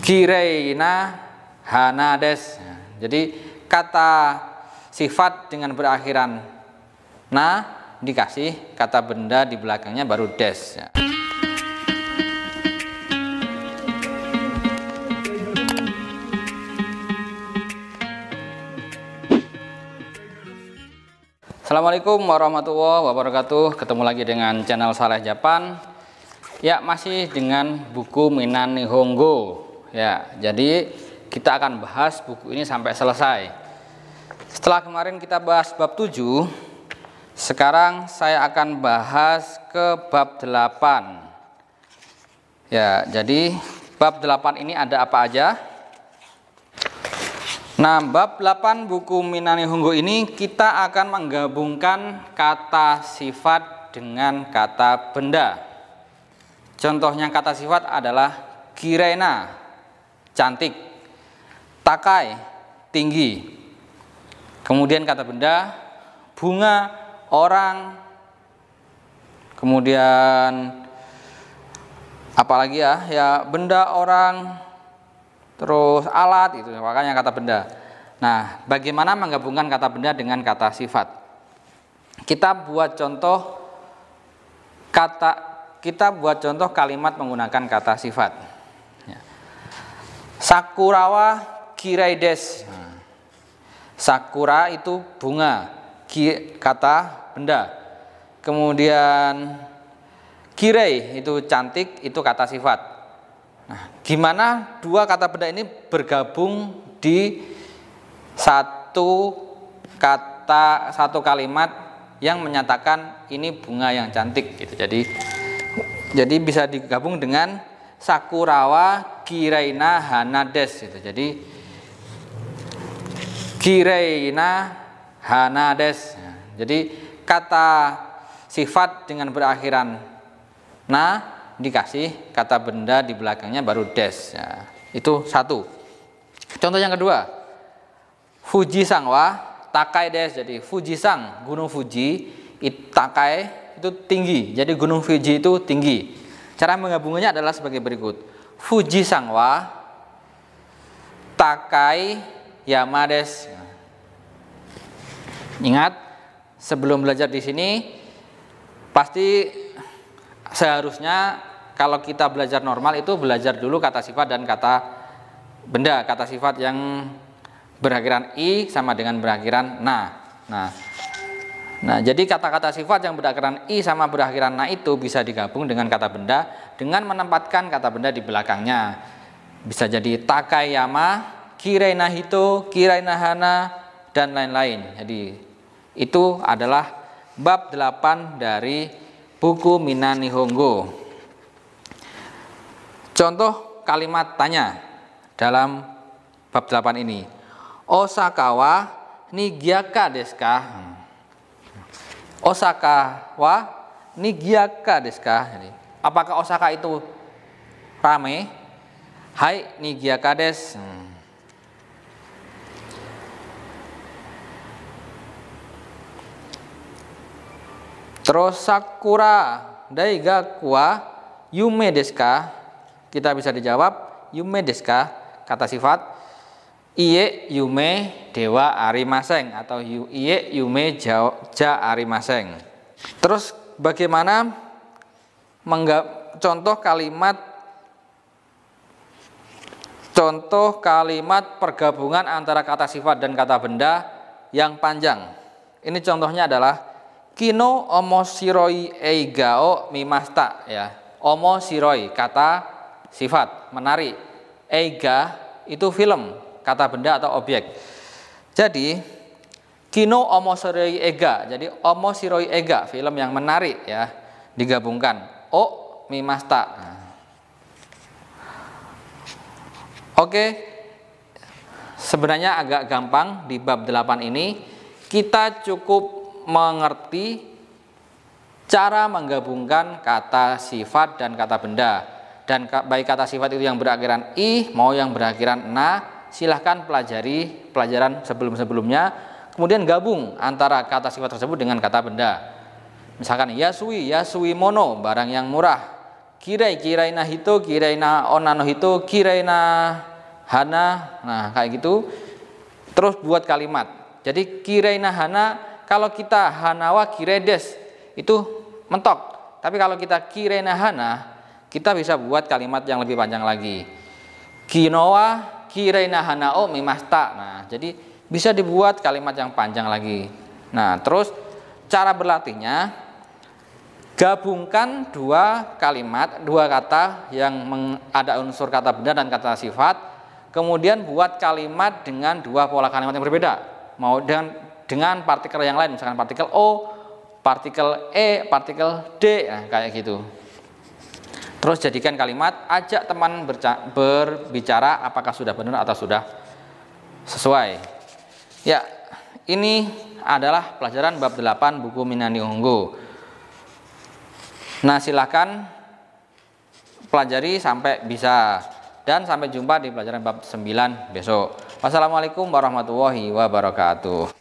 Kireina hanades. Jadi kata sifat dengan berakhiran na dikasih kata benda di belakangnya baru des. Assalamualaikum warahmatullahi wabarakatuh. Ketemu lagi dengan channel Saleh Japan. Ya, masih dengan buku Minnan Nihongo. Ya, jadi kita akan bahas buku ini sampai selesai. Setelah kemarin kita bahas bab 7, sekarang saya akan bahas ke bab 8. Ya, jadi bab 8 ini ada apa aja? Nah, bab 8 buku Minnan Nihongo ini kita akan menggabungkan kata sifat dengan kata benda. Contohnya kata sifat adalah kireina, cantik, takai, tinggi. Kemudian kata benda, bunga, orang. Kemudian apalagi ya benda, orang, terus alat, itu makanya kata benda. Nah, bagaimana menggabungkan kata benda dengan kata sifat? Kita buat contoh kalimat menggunakan kata sifat. Sakurawa kiraides. Sakura itu bunga, kata benda. Kemudian kirei itu cantik, itu kata sifat. Nah, gimana dua kata benda ini bergabung di satu kalimat yang menyatakan ini bunga yang cantik gitu. Jadi bisa digabung dengan Sakurawa kireina hanades gitu. Jadi kireina hanades. Jadi kata sifat dengan berakhiran na dikasih kata benda di belakangnya baru des. Ya, itu satu. Contoh yang kedua, Fujisangwa takai des. Jadi Fujisang, gunung Fuji, takai itu tinggi. Jadi gunung Fuji itu tinggi. Cara menggabungnya adalah sebagai berikut. Fujisangwa takai yama des. Ingat, sebelum belajar di sini pasti seharusnya kalau kita belajar normal itu belajar dulu kata sifat dan kata benda. Kata sifat yang berakhiran i sama dengan berakhiran na. Nah, jadi kata-kata sifat yang berakhiran i sama berakhiran na itu bisa digabung dengan kata benda dengan menempatkan kata benda di belakangnya. Bisa jadi takayama, kireina hito, kireina hana, dan lain-lain. Jadi itu adalah bab 8 dari buku Minnan Nihongo. Contoh kalimat tanya dalam bab 8 ini. Osaka wa nigyaka desu ka? Osaka wa nigyaka desu ka? Apakah Osaka itu ramai? Hai nigyaka desu. Terus sakura daigaku wa yume desu ka? Kita bisa dijawab yume desu ka? Kata sifat iye yume dewa arimaseng atau iye yume ja arimaseng. Terus bagaimana contoh kalimat pergabungan antara kata sifat dan kata benda yang panjang. Ini contohnya adalah kino omoshiroi eiga o mimashita, ya. Omoshiroi kata sifat, menarik. Eiga itu film, kata benda atau objek. Jadi kino omoshiroi eiga, jadi omoshiroi eiga, film yang menarik, ya, digabungkan. O mimashita. Oke. Sebenarnya agak gampang di bab 8 ini. Kita cukup mengerti cara menggabungkan kata sifat dan kata benda. Dan baik kata sifat itu yang berakhiran i mau yang berakhiran na, silahkan pelajari pelajaran sebelum-sebelumnya, kemudian gabung antara kata sifat tersebut dengan kata benda. Misalkan yasui mono, barang yang murah. kiraina hito, kiraina onano hito, kiraina hana. Nah, kayak gitu. Terus buat kalimat. Jadi kiraina hana, kalau kita hanawa kiredes itu mentok. Tapi kalau kita kiraina hana, kita bisa buat kalimat yang lebih panjang lagi. Kinowa kiraina hanao mimasta. Nah, jadi bisa dibuat kalimat yang panjang lagi. Nah, terus cara berlatihnya, gabungkan dua kalimat, dua kata yang ada unsur kata benda dan kata sifat. Kemudian buat kalimat dengan dua pola kalimat yang berbeda. Mau dengan partikel yang lain, misalkan partikel O, partikel E, partikel D, nah, kayak gitu. Terus jadikan kalimat, ajak teman berbicara apakah sudah benar atau sudah sesuai. Ya, ini adalah pelajaran bab 8 buku Minani Ungu. Nah, silakan pelajari sampai bisa. Dan sampai jumpa di pelajaran bab 9 besok. Wassalamualaikum warahmatullahi wabarakatuh.